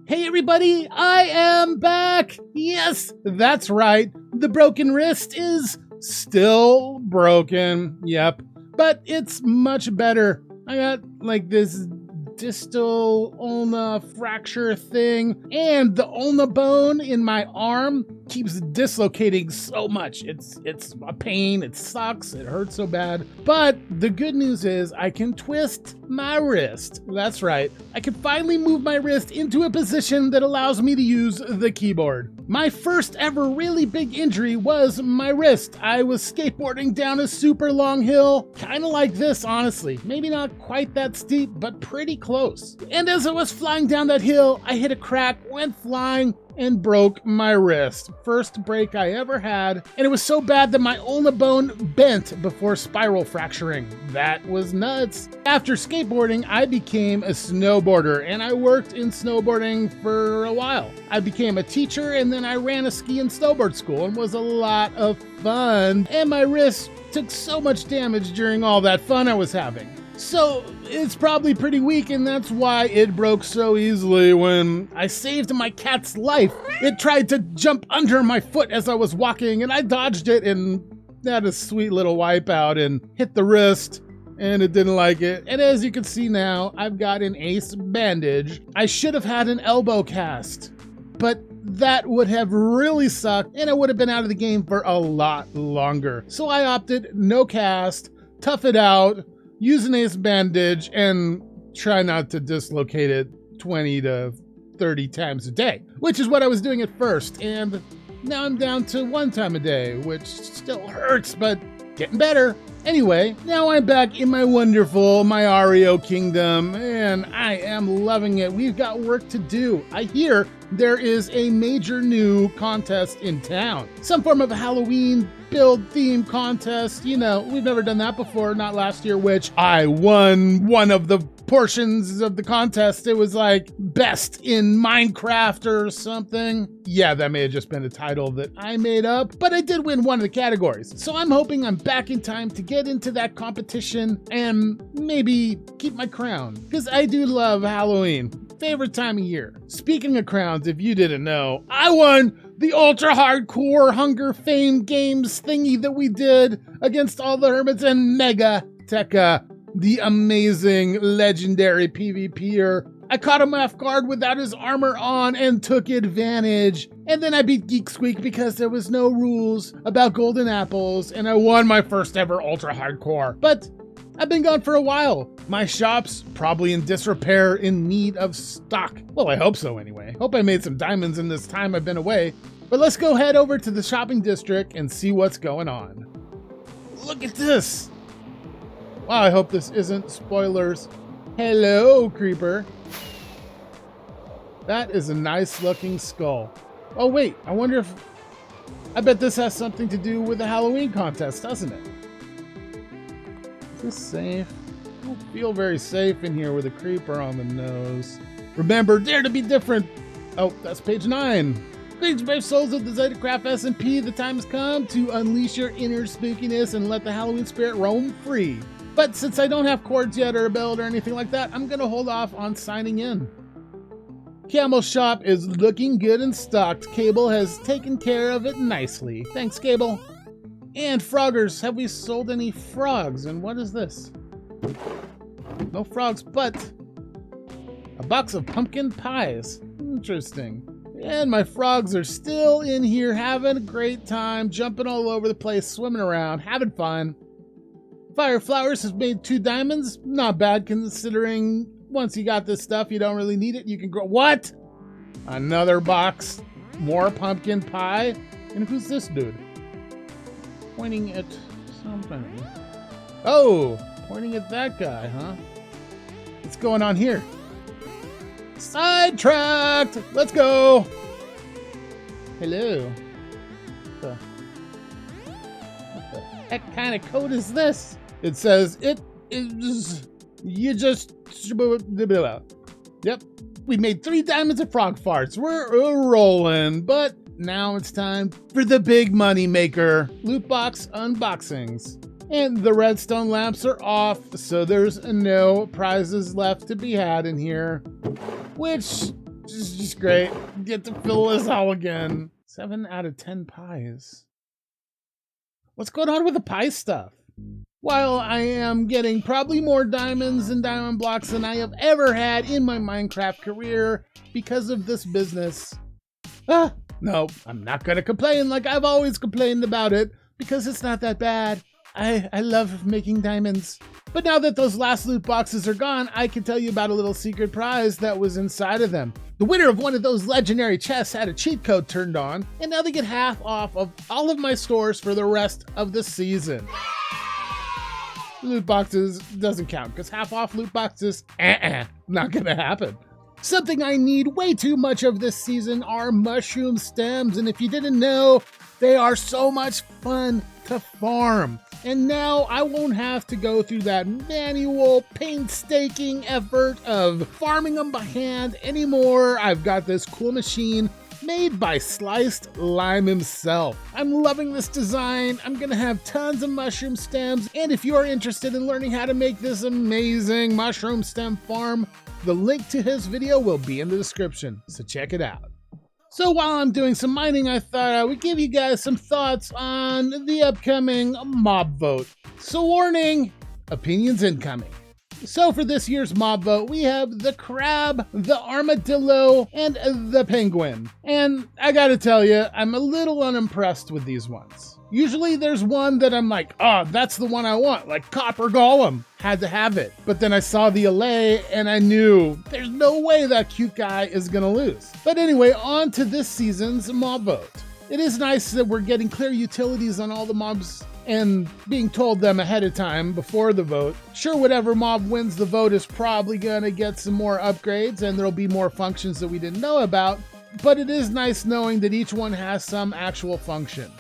Hey everybody, I am back! Yes, that's right, the broken wrist is still broken, yep, but it's much better. I got like this distal ulna fracture thing, and the ulna bone in my arm keeps dislocating so much. It's a pain, it sucks, it hurts so bad. But the good news is I can twist my wrist. That's right. I can finally move my wrist into a position that allows me to use the keyboard. My first ever really big injury was my wrist. I was skateboarding down a super long hill, kind of like this, honestly. Maybe not quite that steep, but pretty close. And as I was flying down that hill, I hit a crack, went flying, and broke my wrist. First break I ever had, and it was so bad that my ulna bone bent before spiral fracturing. That was nuts. After skateboarding, I became a snowboarder, and I worked in snowboarding for a while. I became a teacher, and then I ran a ski and snowboard school, and was a lot of fun. And my wrist took so much damage during all that fun I was having. So it's probably pretty weak, and that's why it broke so easily when I saved my cat's life. It tried to jump under my foot as I was walking, and I dodged it and had a sweet little wipeout and hit the wrist, and it didn't like it. And as you can see now, I've got an ace bandage. I should have had an elbow cast, but that would have really sucked, and I would have been out of the game for a lot longer. So I opted no cast, tough it out, use an ace bandage, and try not to dislocate it 20 to 30 times a day, which is what I was doing at first. And now I'm down to 1 time a day, which still hurts, but getting better. Anyway, now I'm back in my wonderful Mario kingdom, and I am loving it. We've got work to do. I hear there is a major new contest in town. Some form of Halloween build theme contest. You know, we've never done that before, not last year, which I won one of the portions of the contest. It was like best in Minecraft or something. Yeah, that may have just been a title that I made up, but I did win one of the categories. So I'm hoping I'm back in time to get into that competition and maybe keep my crown, because I do love Halloween. Favorite time of year. Speaking of crowns, if you didn't know, I won the ultra hardcore Hunger Fame games thingy that we did against all the hermits and Mega Tekka, the amazing legendary PvPer. I caught him off guard without his armor on and took advantage. And then I beat Geek Squeak because there was no rules about golden apples, and I won my first ever ultra hardcore. But I've been gone for a while. My shop's probably in disrepair, in need of stock. Well, I hope so anyway. Hope I made some diamonds in this time I've been away. But let's go head over to the shopping district and see what's going on. Look at this. Wow, I hope this isn't spoilers. Hello, creeper. That is a nice looking skull. Oh wait, I wonder if... I bet this has something to do with the Halloween contest, doesn't it? Is this safe? I don't feel very safe in here with a creeper on the nose. Remember, dare to be different. Oh, that's page 9. Greetings, brave souls of the ZetaCraft SMP. The time has come to unleash your inner spookiness and let the Halloween spirit roam free. But since I don't have cords yet or a build or anything like that, I'm going to hold off on signing in. Camel's shop is looking good and stocked. Cable has taken care of it nicely. Thanks, Cable. And Froggers, have we sold any frogs? And what is this? No frogs, but a box of pumpkin pies. Interesting. And my frogs are still in here having a great time, jumping all over the place, swimming around, having fun. Fire Flowers has made 2 diamonds. Not bad considering once you got this stuff, you don't really need it. You can grow... What? Another box. More pumpkin pie. And who's this dude? Pointing at something. Oh, pointing at that guy, huh? What's going on here? Sidetracked! Let's go! Hello. What the heck kind of code is this? It says it is... You just... Yep. We made 3 diamonds of frog farts. We're rolling, but now it's time for the big money maker. Loot box unboxings. And the redstone lamps are off, so there's no prizes left to be had in here. Which just great. Get to fill this all again. 7 out of 10 pies. What's going on with the pie stuff? While I am getting probably more diamonds and diamond blocks than I have ever had in my Minecraft career because of this business. No, I'm not gonna complain like I've always complained about it because it's not that bad. I love making diamonds. But now that those last loot boxes are gone, I can tell you about a little secret prize that was inside of them. The winner of one of those legendary chests had a cheat code turned on, and now they get half off of all of my stores for the rest of the season. Loot boxes doesn't count, because half off loot boxes, not gonna happen. Something I need way too much of this season are mushroom stems, and if you didn't know, they are so much fun to farm. And now I won't have to go through that manual, painstaking effort of farming them by hand anymore. I've got this cool machine made by Slicedlime himself. I'm loving this design. I'm gonna have tons of mushroom stems, and if you're interested in learning how to make this amazing mushroom stem farm, the link to his video will be in the description, so check it out. So while I'm doing some mining, I thought I would give you guys some thoughts on the upcoming mob vote. So warning, opinions incoming. So for this year's mob vote, we have the crab, the armadillo, and the penguin. And I gotta tell you, I'm a little unimpressed with these ones. Usually there's one that I'm like, oh, that's the one I want, like Copper Golem. Had to have it. But then I saw the allay and I knew there's no way that cute guy is gonna lose. But anyway, on to this season's mob vote. It is nice that we're getting clear utilities on all the mobs and being told them ahead of time before the vote. Sure, whatever mob wins the vote is probably gonna get some more upgrades and there'll be more functions that we didn't know about, but it is nice knowing that each one has some actual function.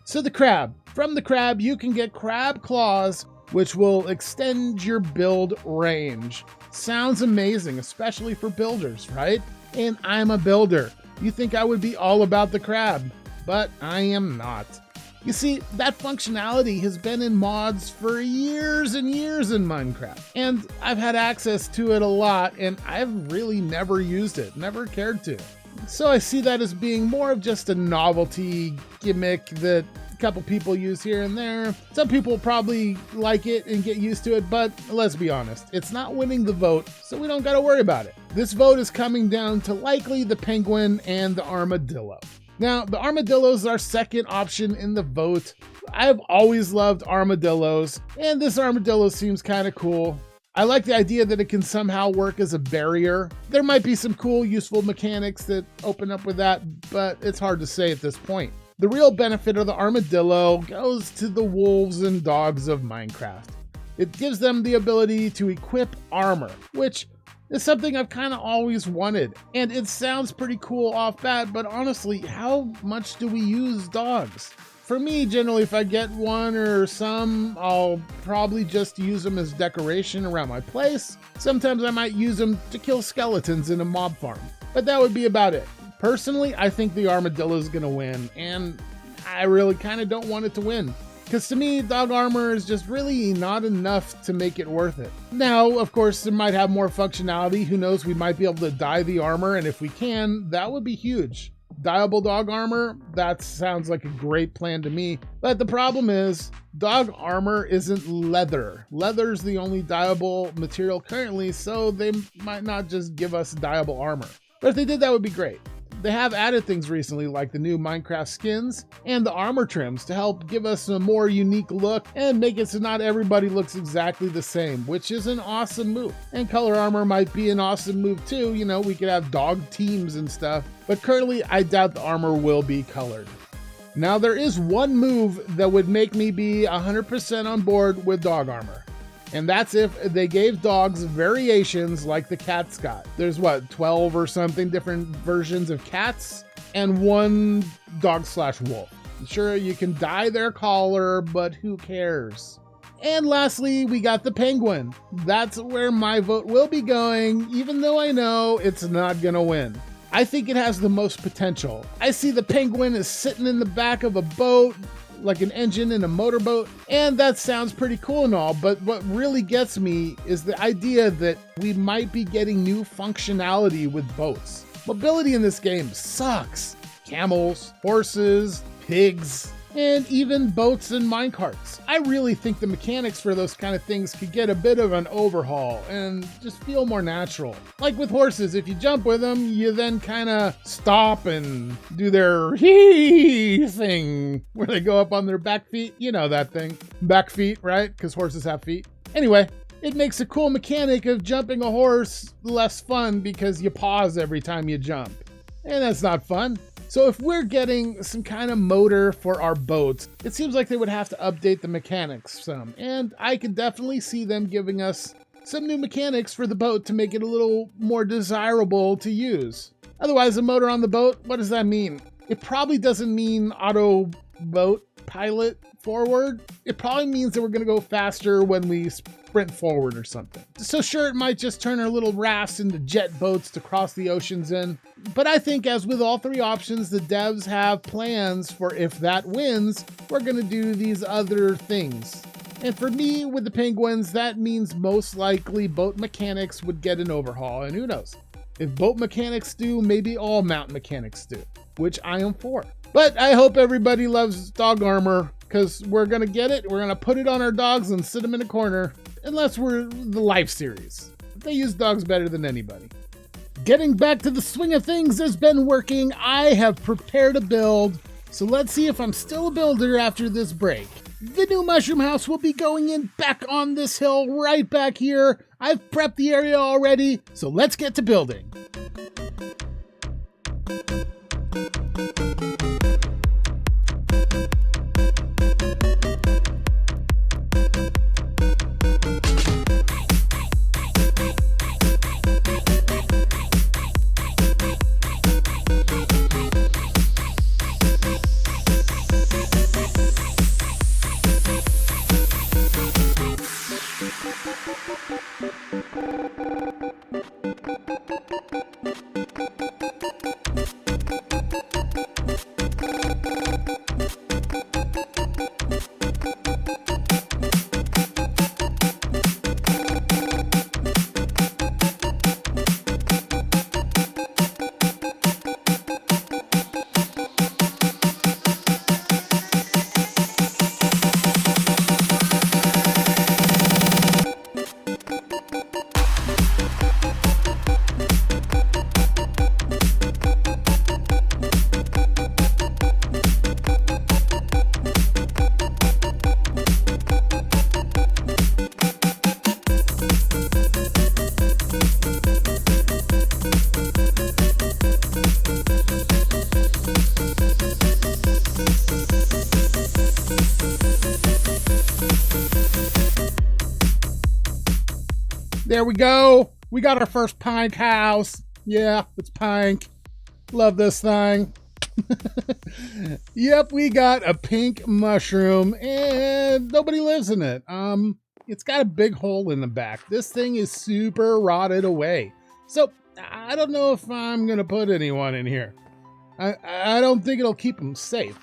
So the crab. From the crab, you can get crab claws, which will extend your build range. Sounds amazing, especially for builders, right? And I'm a builder. You think I would be all about the crab, but I am not. You see, that functionality has been in mods for years and years in Minecraft, and I've had access to it a lot, and I've really never used it, never cared to. So I see that as being more of just a novelty gimmick that a couple people use here and there. Some people probably like it and get used to it, but let's be honest, it's not winning the vote, so we don't gotta worry about it. This vote is coming down to likely the penguin and the armadillo. Now, the armadillo is our second option in the vote. I've always loved armadillos, and this armadillo seems kind of cool. I like the idea that it can somehow work as a barrier. There might be some cool, useful mechanics that open up with that, but it's hard to say at this point. The real benefit of the armadillo goes to the wolves and dogs of Minecraft. It gives them the ability to equip armor, which is something I've kind of always wanted. And it sounds pretty cool off bat, but honestly, how much do we use dogs? For me, generally, if I get one or some, I'll probably just use them as decoration around my place. Sometimes I might use them to kill skeletons in a mob farm, but that would be about it. Personally, I think the armadillo is gonna win, and I really kind of don't want it to win. Because to me, dog armor is just really not enough to make it worth it. Now, of course, it might have more functionality. Who knows, we might be able to dye the armor, and if we can, that would be huge. Dyeable dog armor, that sounds like a great plan to me. But the problem is, dog armor isn't leather. Leather's the only dyeable material currently, so they might not just give us dyeable armor. But if they did, that would be great. They have added things recently like the new Minecraft skins and the armor trims to help give us a more unique look and make it so not everybody looks exactly the same, which is an awesome move. And color armor might be an awesome move too. You know, we could have dog teams and stuff, but currently I doubt the armor will be colored. Now there is one move that would make me be 100% on board with dog armor. And that's if they gave dogs variations like the cats got. There's what, 12 or something different versions of cats and one dog/wolf. Sure, you can dye their collar, but who cares? And lastly, we got the penguin. That's where my vote will be going, even though I know it's not gonna win. I think it has the most potential. I see the penguin is sitting in the back of a boat, like an engine in a motorboat, and that sounds pretty cool and all, but what really gets me is the idea that we might be getting new functionality with boats. Mobility in this game sucks. Camels, horses, pigs, and even boats and minecarts. I really think the mechanics for those kind of things could get a bit of an overhaul and just feel more natural. Like with horses, if you jump with them, you then kind of stop and do their hee thing where they go up on their back feet. You know that thing. Back feet, right? Because horses have feet. Anyway, it makes a cool mechanic of jumping a horse less fun because you pause every time you jump. And that's not fun. So if we're getting some kind of motor for our boats, it seems like they would have to update the mechanics some. And I could definitely see them giving us some new mechanics for the boat to make it a little more desirable to use. Otherwise, a motor on the boat, what does that mean? It probably doesn't mean auto boat pilot forward. It probably means that we're going to go faster when we sprint forward or something. So sure, it might just turn our little rafts into jet boats to cross the oceans in. But I think as with all three options, the devs have plans for if that wins, we're going to do these other things. And for me, with the penguins, that means most likely boat mechanics would get an overhaul. And who knows? If boat mechanics do, maybe all mount mechanics do, which I am for. But I hope everybody loves dog armor, because we're going to get it. We're going to put it on our dogs and sit them in a corner, unless we're the Life series. They use dogs better than anybody. Getting back to the swing of things has been working. I have prepared a build, so let's see if I'm still a builder after this break. The new mushroom house will be going in back on this hill right back here. I've prepped the area already, so let's get to building. There we go. We got our first pink house. Yeah, it's pink. Love this thing. Yep, we got a pink mushroom and nobody lives in it. It's got a big hole in the back. This thing is super rotted away. So I don't know if I'm gonna put anyone in here. I don't think it'll keep them safe.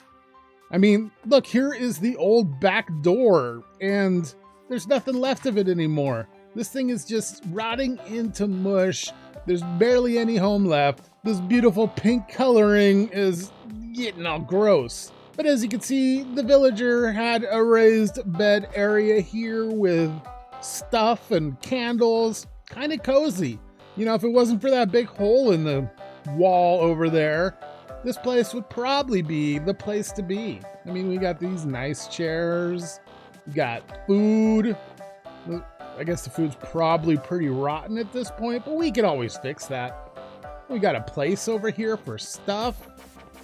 I mean, look, here is the old back door and there's nothing left of it anymore. This thing is just rotting into mush. There's barely any home left. This beautiful pink coloring is getting all gross. But as you can see, the villager had a raised bed area here with stuff and candles. Kind of cozy. You know, if it wasn't for that big hole in the wall over there, this place would probably be the place to be. I mean, we got these nice chairs. We got food. I guess the food's probably pretty rotten at this point, but we can always fix that. We got a place over here for stuff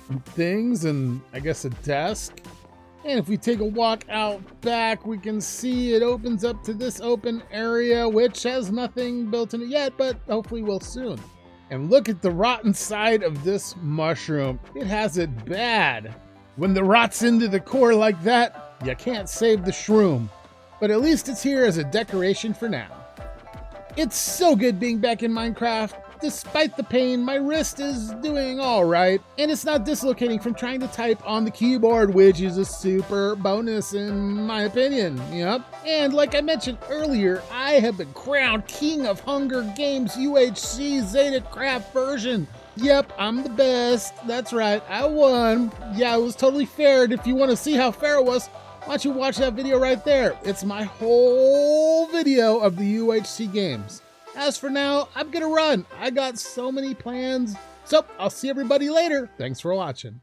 and things, and I guess a desk. And if we take a walk out back, we can see it opens up to this open area, which has nothing built in it yet, but hopefully will soon. And look at the rotten side of this mushroom. It has it bad. When the rot's into the core like that, you can't save the shroom. But at least it's here as a decoration for now. It's so good being back in Minecraft. Despite the pain, my wrist is doing all right, and it's not dislocating from trying to type on the keyboard, which is a super bonus in my opinion. Yep. And like I mentioned earlier, I have been crowned King of Hunger Games UHC ZetaCraft version Yep, I'm the best. That's right, I won. Yeah, it was totally fair, and if you want to see how fair it was, why don't you watch that video right there? It's my whole video of the UHC games. As for now, I'm gonna run. I got so many plans. So, I'll see everybody later. Thanks for watching.